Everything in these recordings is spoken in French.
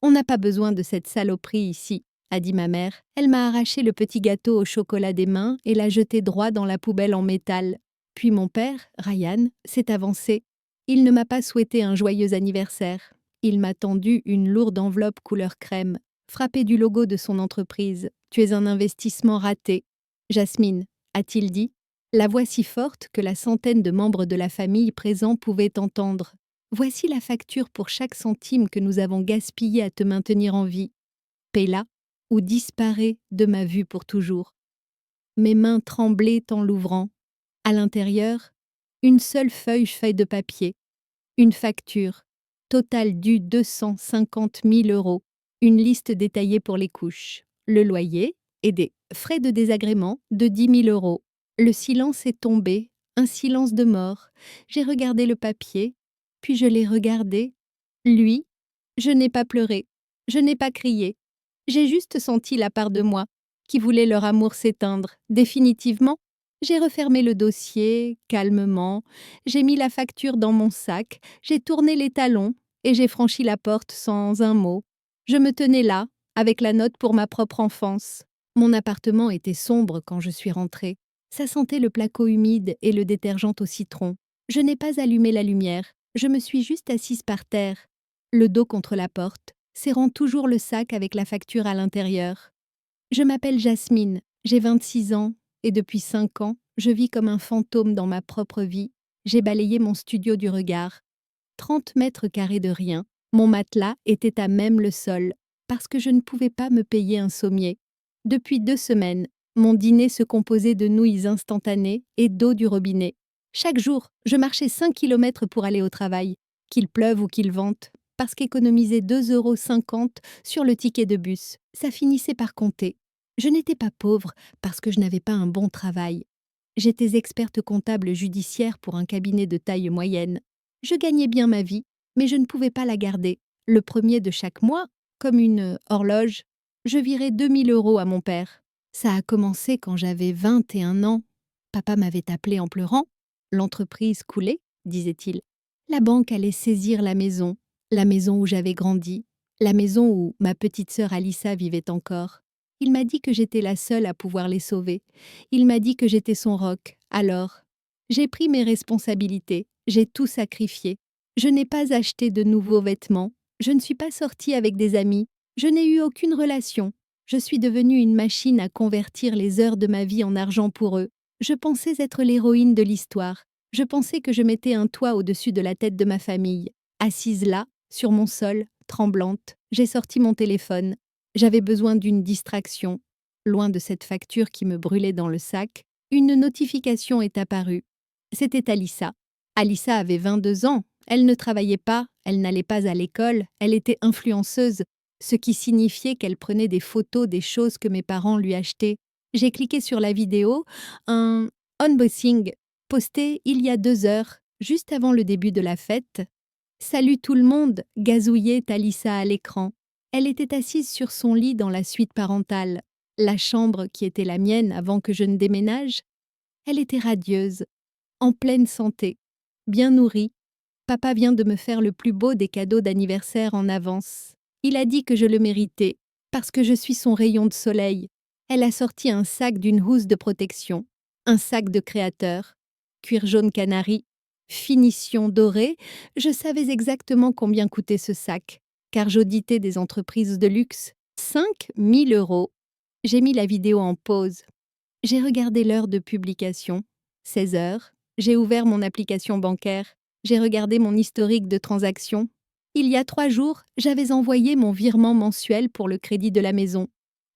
On n'a pas besoin de cette saloperie ici, a dit ma mère. Elle m'a arraché le petit gâteau au chocolat des mains et l'a jeté droit dans la poubelle en métal. Puis mon père, Ryan, s'est avancé. Il ne m'a pas souhaité un joyeux anniversaire. Il m'a tendu une lourde enveloppe couleur crème, frappée du logo de son entreprise. Tu es un investissement raté. Jasmine, a-t-il dit, la voix si forte que la centaine de membres de la famille présents pouvaient entendre. Voici la facture pour chaque centime que nous avons gaspillé à te maintenir en vie. Paie-la ou disparais de ma vue pour toujours. Mes mains tremblaient en l'ouvrant. À l'intérieur, une seule feuille de papier, une facture, total due 250 000 €, une liste détaillée pour les couches, le loyer et des frais de désagrément de 10 000 €. Le silence est tombé, un silence de mort. J'ai regardé le papier, puis je l'ai regardé. Lui, je n'ai pas pleuré, je n'ai pas crié. J'ai juste senti la part de moi qui voulait leur amour s'éteindre, définitivement. J'ai refermé le dossier, calmement, j'ai mis la facture dans mon sac, j'ai tourné les talons et j'ai franchi la porte sans un mot. Je me tenais là, avec la note pour ma propre enfance. Mon appartement était sombre quand je suis rentrée. Ça sentait le placo humide et le détergent au citron. Je n'ai pas allumé la lumière, je me suis juste assise par terre, le dos contre la porte, serrant toujours le sac avec la facture à l'intérieur. Je m'appelle Jasmine, j'ai 26 ans, et depuis 5 ans, je vis comme un fantôme dans ma propre vie. J'ai balayé mon studio du regard. 30 mètres carrés de rien. Mon matelas était à même le sol, parce que je ne pouvais pas me payer un sommier. Depuis 2 semaines, mon dîner se composait de nouilles instantanées et d'eau du robinet. Chaque jour, je marchais 5 kilomètres pour aller au travail, qu'il pleuve ou qu'il vente, parce qu'économiser 2,50 € sur le ticket de bus, ça finissait par compter. Je n'étais pas pauvre parce que je n'avais pas un bon travail. J'étais experte comptable judiciaire pour un cabinet de taille moyenne. Je gagnais bien ma vie, mais je ne pouvais pas la garder. Le premier de chaque mois, comme une horloge, je virais 2 000 € à mon père. Ça a commencé quand j'avais 21 ans. Papa m'avait appelé en pleurant. L'entreprise coulait, disait-il. La banque allait saisir la maison où j'avais grandi, la maison où ma petite sœur Alissa vivait encore. Il m'a dit que j'étais la seule à pouvoir les sauver. Il m'a dit que j'étais son roc. Alors, j'ai pris mes responsabilités, j'ai tout sacrifié. Je n'ai pas acheté de nouveaux vêtements, je ne suis pas sortie avec des amis, je n'ai eu aucune relation. Je suis devenue une machine à convertir les heures de ma vie en argent pour eux. Je pensais être l'héroïne de l'histoire. Je pensais que je mettais un toit au-dessus de la tête de ma famille. Assise là, sur mon sol, tremblante, j'ai sorti mon téléphone. J'avais besoin d'une distraction. Loin de cette facture qui me brûlait dans le sac, une notification est apparue. C'était Alissa. Alissa avait 22 ans. Elle ne travaillait pas, elle n'allait pas à l'école, elle était influenceuse, ce qui signifiait qu'elle prenait des photos des choses que mes parents lui achetaient. J'ai cliqué sur la vidéo, un unboxing posté il y a 2 heures, juste avant le début de la fête. Salut tout le monde, gazouillait Alissa à l'écran. Elle était assise sur son lit dans la suite parentale, la chambre qui était la mienne avant que je ne déménage. Elle était radieuse, en pleine santé, bien nourrie. Papa vient de me faire le plus beau des cadeaux d'anniversaire en avance. Il a dit que je le méritais, parce que je suis son rayon de soleil. Elle a sorti un sac d'une housse de protection, un sac de créateur, cuir jaune canari, finition dorée. Je savais exactement combien coûtait ce sac, car j'auditais des entreprises de luxe. 5 000 €. J'ai mis la vidéo en pause. J'ai regardé l'heure de publication, 16 heures. J'ai ouvert mon application bancaire. J'ai regardé mon historique de transactions. Il y a 3 jours, j'avais envoyé mon virement mensuel pour le crédit de la maison.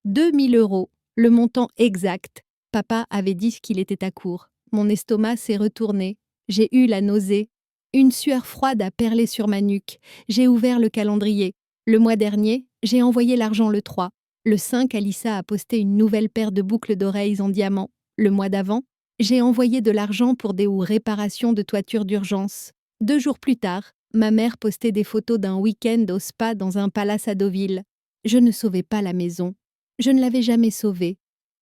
2 000 €, le montant exact. Papa avait dit qu'il était à court. Mon estomac s'est retourné. J'ai eu la nausée. Une sueur froide a perlé sur ma nuque. J'ai ouvert le calendrier. Le mois dernier, j'ai envoyé l'argent le 3. Le 5, Alissa a posté une nouvelle paire de boucles d'oreilles en diamant. Le mois d'avant, j'ai envoyé de l'argent pour des ou réparations de toiture d'urgence. 2 jours plus tard, ma mère postait des photos d'un week-end au spa dans un palace à Deauville. Je ne sauvais pas la maison. Je ne l'avais jamais sauvée.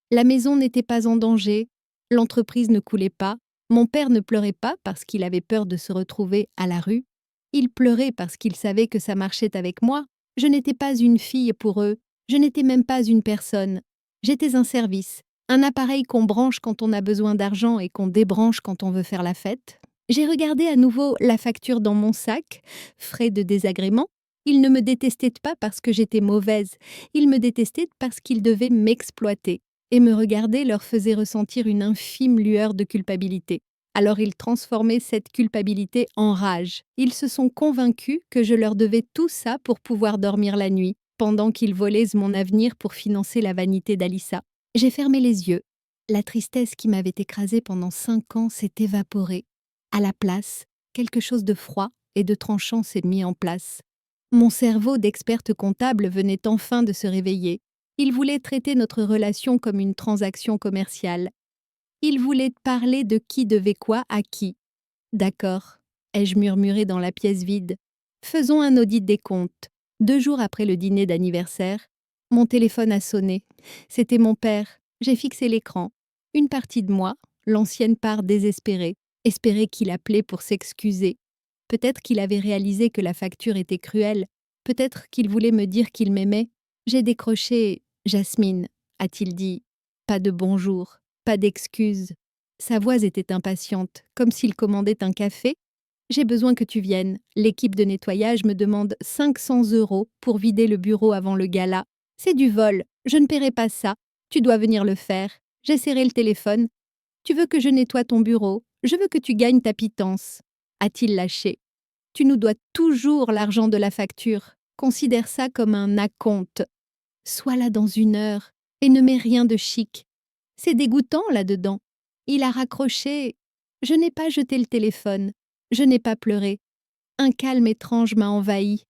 La maison n'était pas en danger. L'entreprise ne coulait pas. Mon père ne pleurait pas parce qu'il avait peur de se retrouver à la rue. Il pleurait parce qu'il savait que ça marchait avec moi. Je n'étais pas une fille pour eux, je n'étais même pas une personne. J'étais un service, un appareil qu'on branche quand on a besoin d'argent et qu'on débranche quand on veut faire la fête. J'ai regardé à nouveau la facture dans mon sac, frais de désagrément. Ils ne me détestaient pas parce que j'étais mauvaise, ils me détestaient parce qu'ils devaient m'exploiter. Et me regarder leur faisait ressentir une infime lueur de culpabilité. Alors ils transformaient cette culpabilité en rage. Ils se sont convaincus que je leur devais tout ça pour pouvoir dormir la nuit, pendant qu'ils volaient mon avenir pour financer la vanité d'Alissa. J'ai fermé les yeux. La tristesse qui m'avait écrasée pendant 5 ans s'est évaporée. À la place, quelque chose de froid et de tranchant s'est mis en place. Mon cerveau d'experte comptable venait enfin de se réveiller. Il voulait traiter notre relation comme une transaction commerciale. Il voulait parler de qui devait quoi à qui. D'accord, ai-je murmuré dans la pièce vide. Faisons un audit des comptes. 2 jours après le dîner d'anniversaire, mon téléphone a sonné. C'était mon père. J'ai fixé l'écran. Une partie de moi, l'ancienne part désespérée, espérait qu'il appelait pour s'excuser. Peut-être qu'il avait réalisé que la facture était cruelle. Peut-être qu'il voulait me dire qu'il m'aimait. J'ai décroché. Jasmine, a-t-il dit. Pas de bonjour, pas d'excuses. Sa voix était impatiente, comme s'il commandait un café. J'ai besoin que tu viennes. L'équipe de nettoyage me demande 500 € pour vider le bureau avant le gala. C'est du vol. Je ne paierai pas ça. Tu dois venir le faire. J'ai serré le téléphone. Tu veux que je nettoie ton bureau. Je veux que tu gagnes ta pitance. A-t-il lâché. Tu nous dois toujours l'argent de la facture. Considère ça comme un acompte. Sois là dans 1 heure et ne mets rien de chic. C'est dégoûtant là-dedans. Il a raccroché. Je n'ai pas jeté le téléphone. Je n'ai pas pleuré. Un calme étrange m'a envahi.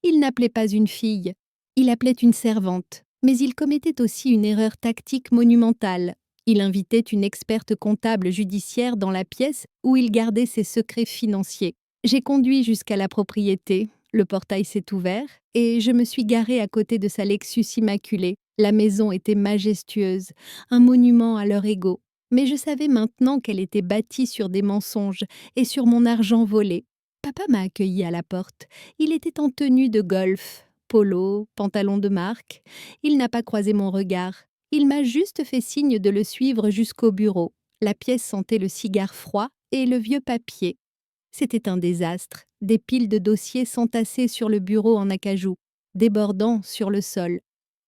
Il n'appelait pas une fille. Il appelait une servante. Mais il commettait aussi une erreur tactique monumentale. Il invitait une experte comptable judiciaire dans la pièce où il gardait ses secrets financiers. J'ai conduit jusqu'à la propriété. Le portail s'est ouvert et je me suis garée à côté de sa Lexus immaculée. La maison était majestueuse, un monument à leur ego. Mais je savais maintenant qu'elle était bâtie sur des mensonges et sur mon argent volé. Papa m'a accueilli à la porte. Il était en tenue de golf, polo, pantalon de marque. Il n'a pas croisé mon regard. Il m'a juste fait signe de le suivre jusqu'au bureau. La pièce sentait le cigare froid et le vieux papier. C'était un désastre. Des piles de dossiers s'entassaient sur le bureau en acajou, débordant sur le sol.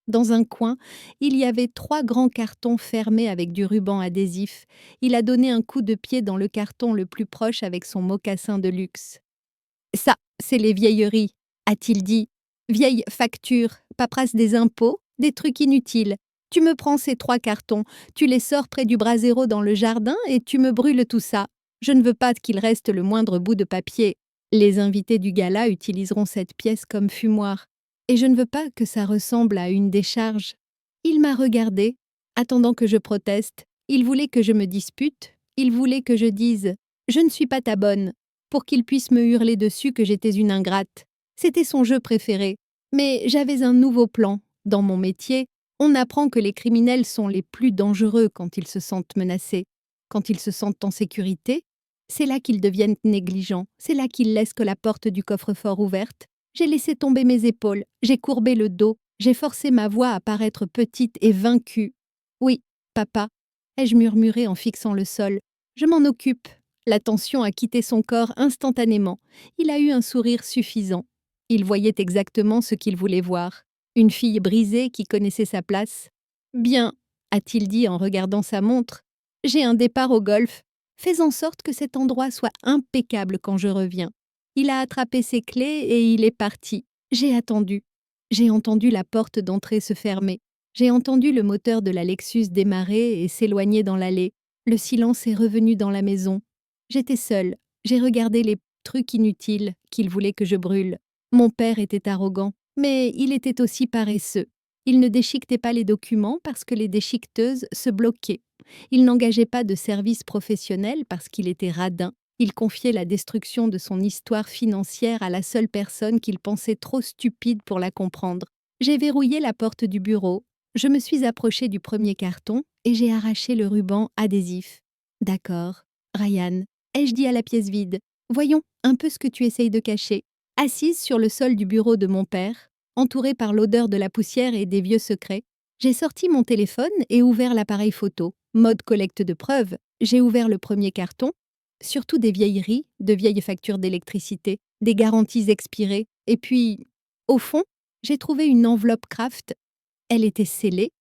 Dans un coin, il y avait 3 grands cartons fermés avec du ruban adhésif. Il a donné un coup de pied dans le carton le plus proche avec son mocassin de luxe. Ça, c'est les vieilleries, a-t-il dit. Vieilles factures, paperasse des impôts, des trucs inutiles. Tu me prends ces 3 cartons, tu les sors près du brasero dans le jardin et tu me brûles tout ça. Je ne veux pas qu'il reste le moindre bout de papier. Les invités du gala utiliseront cette pièce comme fumoir. Et je ne veux pas que ça ressemble à une décharge. Il m'a regardé, attendant que je proteste. Il voulait que je me dispute. Il voulait que je dise « Je ne suis pas ta bonne », pour qu'il puisse me hurler dessus que j'étais une ingrate. C'était son jeu préféré. Mais j'avais un nouveau plan. Dans mon métier, on apprend que les criminels sont les plus dangereux quand ils se sentent menacés. Quand ils se sentent en sécurité, c'est là qu'ils deviennent négligents. C'est là qu'ils laissent que la porte du coffre-fort ouverte. J'ai laissé tomber mes épaules, j'ai courbé le dos, j'ai forcé ma voix à paraître petite et vaincue. Oui, papa, ai-je murmuré en fixant le sol. Je m'en occupe. La tension a quitté son corps instantanément. Il a eu un sourire suffisant. Il voyait exactement ce qu'il voulait voir. Une fille brisée qui connaissait sa place. Bien, a-t-il dit en regardant sa montre. J'ai un départ au golf. Fais en sorte que cet endroit soit impeccable quand je reviens. Il a attrapé ses clés et il est parti. J'ai attendu. J'ai entendu la porte d'entrée se fermer. J'ai entendu le moteur de la Lexus démarrer et s'éloigner dans l'allée. Le silence est revenu dans la maison. J'étais seule. J'ai regardé les trucs inutiles qu'il voulait que je brûle. Mon père était arrogant, mais il était aussi paresseux. Il ne déchiquetait pas les documents parce que les déchiqueteuses se bloquaient. Il n'engageait pas de service professionnel parce qu'il était radin. Il confiait la destruction de son histoire financière à la seule personne qu'il pensait trop stupide pour la comprendre. J'ai verrouillé la porte du bureau. Je me suis approchée du premier carton et j'ai arraché le ruban adhésif. D'accord, Ryan, ai-je dit à la pièce vide. Voyons un peu ce que tu essayes de cacher. Assise sur le sol du bureau de mon père, entourée par l'odeur de la poussière et des vieux secrets. J'ai sorti mon téléphone et ouvert l'appareil photo. Mode collecte de preuves. J'ai ouvert le premier carton, surtout des vieilleries, de vieilles factures d'électricité, des garanties expirées. Et puis, au fond, j'ai trouvé une enveloppe Kraft. Elle était scellée,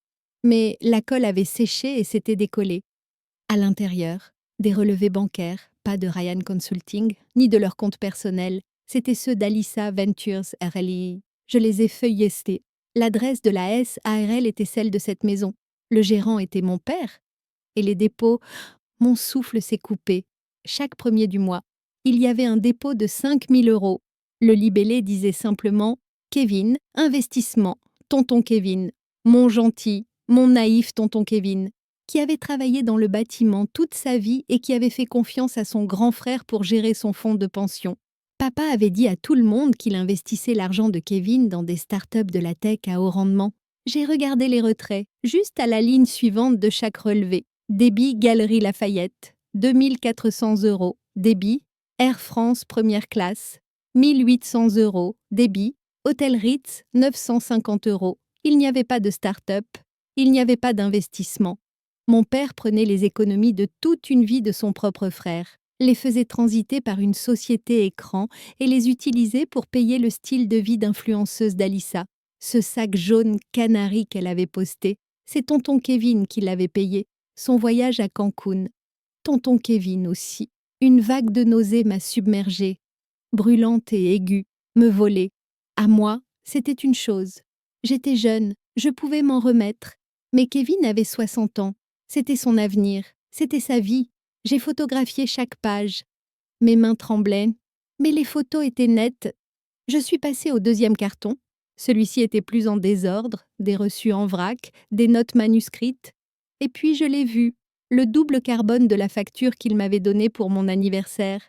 mais la colle avait séché et s'était décollée. À l'intérieur, des relevés bancaires, pas de Ryan Consulting, ni de leur compte personnel. C'étaient ceux d'Alyssa Ventures RLI. Je les ai feuilletés. L'adresse de la SARL était celle de cette maison. Le gérant était mon père. Et les dépôts, mon souffle s'est coupé. Chaque premier du mois, il y avait un dépôt de 5 000 €. Le libellé disait simplement « Kevin, investissement, tonton Kevin, mon gentil, mon naïf tonton Kevin », qui avait travaillé dans le bâtiment toute sa vie et qui avait fait confiance à son grand frère pour gérer son fonds de pension. Papa avait dit à tout le monde qu'il investissait l'argent de Kevin dans des startups de la tech à haut rendement. J'ai regardé les retraits, juste à la ligne suivante de chaque relevé. Débit Galerie Lafayette, 2 400 €. Débit Air France première classe, 1 800 €. Débit Hôtel Ritz, 950 €. Il n'y avait pas de start-up, il n'y avait pas d'investissement. Mon père prenait les économies de toute une vie de son propre frère, les faisait transiter par une société écran et les utilisait pour payer le style de vie d'influenceuse d'Alyssa. Ce sac jaune canari qu'elle avait posté, c'est tonton Kevin qui l'avait payé. Son voyage à Cancun. Tonton Kevin aussi. Une vague de nausées m'a submergée, brûlante et aiguë, me volait. À moi, c'était une chose. J'étais jeune, je pouvais m'en remettre. Mais Kevin avait 60 ans. C'était son avenir, c'était sa vie. J'ai photographié chaque page. Mes mains tremblaient, mais les photos étaient nettes. Je suis passée au deuxième carton. Celui-ci était plus en désordre, des reçus en vrac, des notes manuscrites. Et puis je l'ai vu, le double carbone de la facture qu'il m'avait donnée pour mon anniversaire.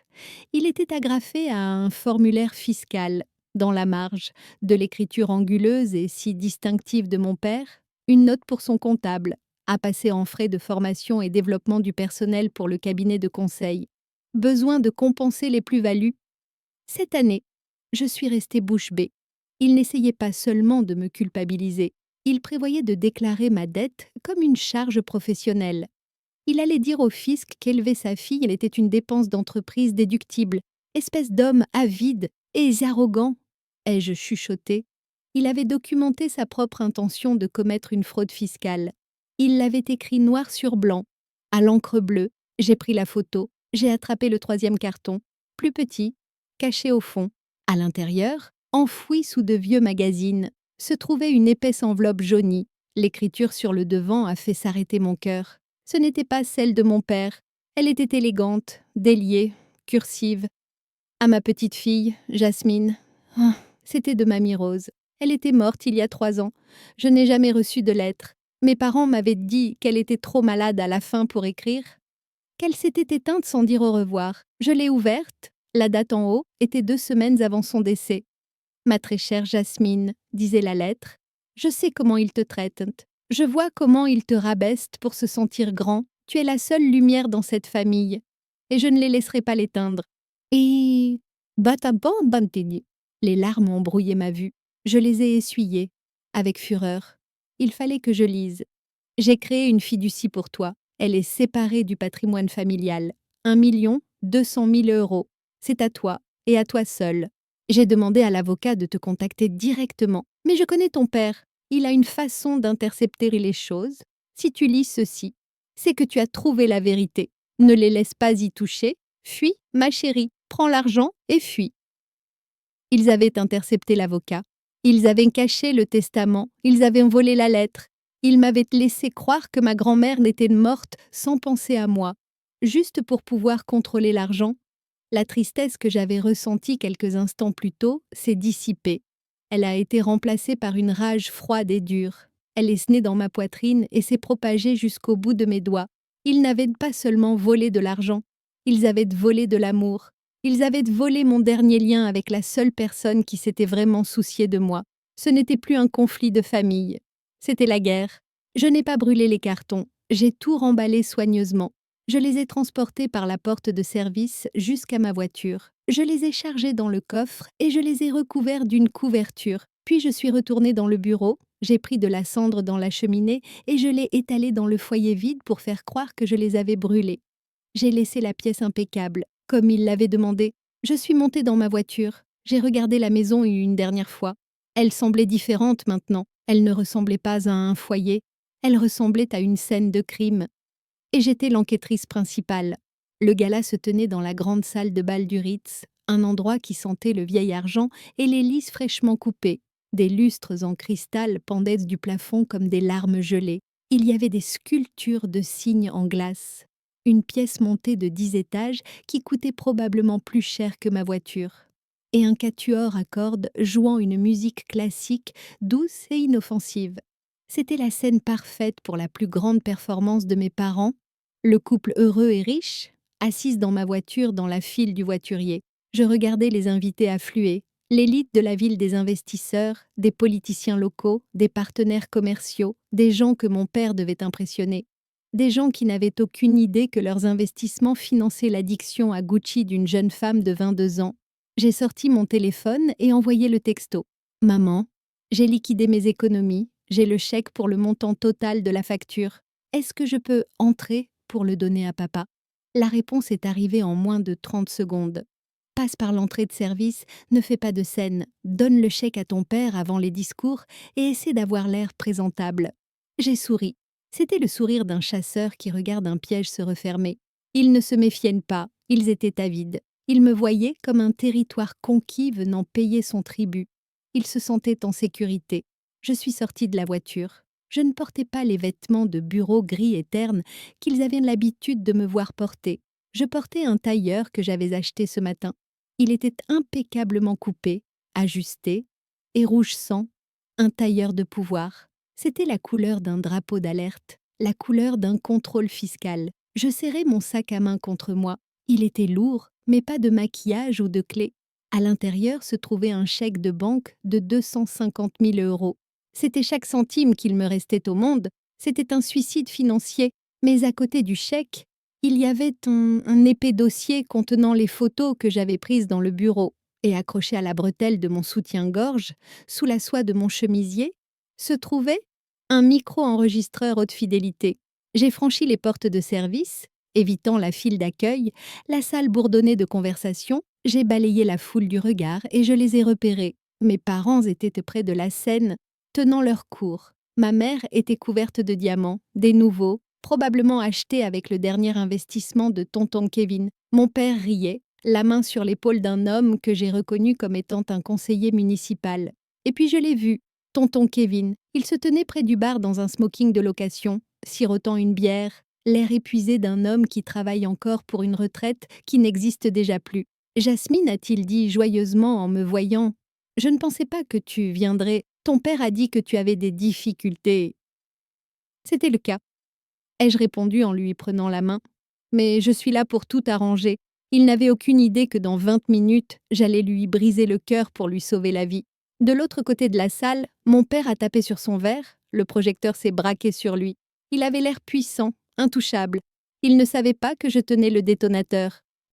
Il était agrafé à un formulaire fiscal, dans la marge, de l'écriture anguleuse et si distinctive de mon père, une note pour son comptable, à passer en frais de formation et développement du personnel pour le cabinet de conseil. Besoin de compenser les plus-values. Cette année, je suis restée bouche bée. Il n'essayait pas seulement de me culpabiliser, il prévoyait de déclarer ma dette comme une charge professionnelle. Il allait dire au fisc qu'élever sa fille était une dépense d'entreprise déductible, espèce d'homme avide et arrogant. Ai-je chuchoté? Il avait documenté sa propre intention de commettre une fraude fiscale. Il l'avait écrit noir sur blanc, à l'encre bleue. J'ai pris la photo, j'ai attrapé le troisième carton, plus petit, caché au fond. À l'intérieur, enfouie sous de vieux magazines, se trouvait une épaisse enveloppe jaunie. L'écriture sur le devant a fait s'arrêter mon cœur. Ce n'était pas celle de mon père. Elle était élégante, déliée, cursive. À ma petite fille, Jasmine. Ah, c'était de Mamie Rose. Elle était morte il y a 3 ans. Je n'ai jamais reçu de lettre. Mes parents m'avaient dit qu'elle était trop malade à la fin pour écrire. Qu'elle s'était éteinte sans dire au revoir. Je l'ai ouverte. La date en haut était 2 semaines avant son décès. Ma très chère Jasmine, disait la lettre, je sais comment ils te traitent. Je vois comment ils te rabaissent pour se sentir grand. Tu es la seule lumière dans cette famille. Et je ne les laisserai pas l'éteindre. Et... Bataban bantini. Les larmes ont brouillé ma vue. Je les ai essuyées, avec fureur. Il fallait que je lise. J'ai créé une fiducie pour toi. Elle est séparée du patrimoine familial. 1 200 000 €. C'est à toi, et à toi seul. J'ai demandé à l'avocat de te contacter directement. Mais je connais ton père. Il a une façon d'intercepter les choses. Si tu lis ceci, c'est que tu as trouvé la vérité. Ne les laisse pas y toucher. Fuis, ma chérie. Prends l'argent et fuis. Ils avaient intercepté l'avocat. Ils avaient caché le testament. Ils avaient volé la lettre. Ils m'avaient laissé croire que ma grand-mère n'était morte sans penser à moi, juste pour pouvoir contrôler l'argent. La tristesse que j'avais ressentie quelques instants plus tôt s'est dissipée. Elle a été remplacée par une rage froide et dure. Elle est née dans ma poitrine et s'est propagée jusqu'au bout de mes doigts. Ils n'avaient pas seulement volé de l'argent, ils avaient volé de l'amour. Ils avaient volé mon dernier lien avec la seule personne qui s'était vraiment souciée de moi. Ce n'était plus un conflit de famille. C'était la guerre. Je n'ai pas brûlé les cartons. J'ai tout remballé soigneusement. Je les ai transportés par la porte de service jusqu'à ma voiture. Je les ai chargés dans le coffre et je les ai recouverts d'une couverture. Puis je suis retournée dans le bureau, j'ai pris de la cendre dans la cheminée et je l'ai étalée dans le foyer vide pour faire croire que je les avais brûlés. J'ai laissé la pièce impeccable, comme il l'avait demandé. Je suis montée dans ma voiture. J'ai regardé la maison une dernière fois. Elle semblait différente maintenant. Elle ne ressemblait pas à un foyer. Elle ressemblait à une scène de crime. Et j'étais l'enquêtrice principale. Le gala se tenait dans la grande salle de bal du Ritz, un endroit qui sentait le vieil argent et les lys fraîchement coupés. Des lustres en cristal pendaient du plafond comme des larmes gelées. Il y avait des sculptures de cygnes en glace. Une pièce montée de 10 étages qui coûtait probablement plus cher que ma voiture. Et un quatuor à cordes jouant une musique classique, douce et inoffensive. C'était la scène parfaite pour la plus grande performance de mes parents, le couple heureux et riche, assise dans ma voiture dans la file du voiturier. Je regardais les invités affluer, l'élite de la ville des investisseurs, des politiciens locaux, des partenaires commerciaux, des gens que mon père devait impressionner. Des gens qui n'avaient aucune idée que leurs investissements finançaient l'addiction à Gucci d'une jeune femme de 22 ans. J'ai sorti mon téléphone et envoyé le texto. « Maman, j'ai liquidé mes économies, j'ai le chèque pour le montant total de la facture. Est-ce que je peux entrer pour le donner à papa ?» La réponse est arrivée en moins de 30 secondes. « Passe par l'entrée de service, ne fais pas de scène, donne le chèque à ton père avant les discours et essaie d'avoir l'air présentable. » J'ai souri. C'était le sourire d'un chasseur qui regarde un piège se refermer. Ils ne se méfiaient pas, ils étaient avides. Ils me voyaient comme un territoire conquis venant payer son tribut. Ils se sentaient en sécurité. Je suis sortie de la voiture. Je ne portais pas les vêtements de bureau gris et ternes qu'ils avaient l'habitude de me voir porter. Je portais un tailleur que j'avais acheté ce matin. Il était impeccablement coupé, ajusté et rouge sang, un tailleur de pouvoir. C'était la couleur d'un drapeau d'alerte, la couleur d'un contrôle fiscal. Je serrais mon sac à main contre moi. Il était lourd, mais pas de maquillage ou de clés. À l'intérieur se trouvait un chèque de banque de 250 000 euros. C'était chaque centime qu'il me restait au monde. C'était un suicide financier. Mais à côté du chèque, il y avait un épais dossier contenant les photos que j'avais prises dans le bureau. Et accroché à la bretelle de mon soutien-gorge, sous la soie de mon chemisier, se trouvait un micro-enregistreur haute fidélité. J'ai franchi les portes de service, évitant la file d'accueil, la salle bourdonnait de conversations, j'ai balayé la foule du regard et je les ai repérés. Mes parents étaient près de la scène, tenant leur cours. Ma mère était couverte de diamants, des nouveaux, probablement achetés avec le dernier investissement de tonton Kevin. Mon père riait, la main sur l'épaule d'un homme que j'ai reconnu comme étant un conseiller municipal. Et puis je l'ai vu, tonton Kevin. Il se tenait près du bar dans un smoking de location, sirotant une bière, l'air épuisé d'un homme qui travaille encore pour une retraite qui n'existe déjà plus. « Jasmine, a-t-il dit joyeusement en me voyant, je ne pensais pas que tu viendrais. Ton père a dit que tu avais des difficultés. » C'était le cas. Ai-je répondu en lui prenant la main. Mais je suis là pour tout arranger. Il n'avait aucune idée que dans 20 minutes, j'allais lui briser le cœur pour lui sauver la vie. De l'autre côté de la salle, mon père a tapé sur son verre, le projecteur s'est braqué sur lui. Il avait l'air puissant, intouchable. Il ne savait pas que je tenais le détonateur.